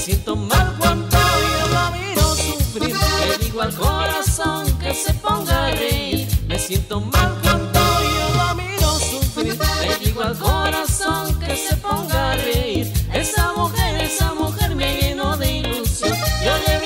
siento mal cuando yo la miro sufrir. Le digo al corazón que se ponga a reír. Me siento mal cuando yo la miro sufrir. Le digo al corazón que se ponga a reír. Esa mujer me llenó de ilusión. Yo le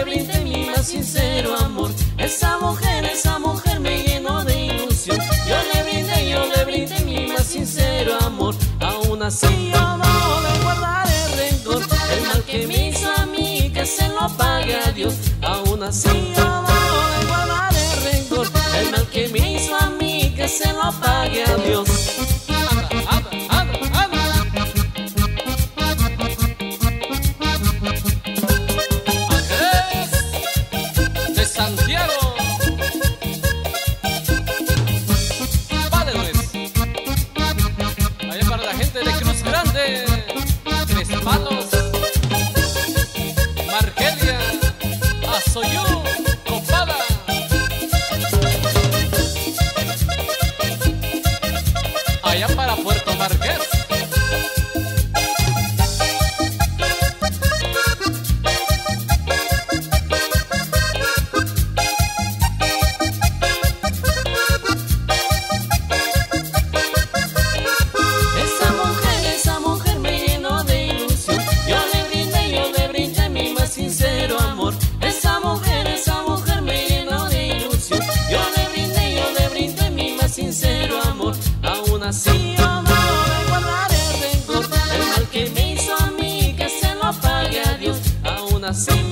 brindé mi más sincero amor. Esa mujer me llenó de ilusión. Yo le brindé mi más sincero amor. Aún así yo no le guardaré rencor. El mal que me hizo a mí, que se lo pague a Dios. Aún así yo no le guardaré rencor. El mal que me hizo a mí, que se lo pague a Dios. Santiago, vale Luis, allá para la gente de Cruz Grande, Tres Palos, Margelia, Azoyú, Copada, allá para Puerto Marqués. Sincero amor, esa mujer me llenó de ilusión. Yo le brindé mi más sincero amor. Aún así yo no le guardaré rencor. El mal que me hizo a mí, que se lo pague a Dios. Aún así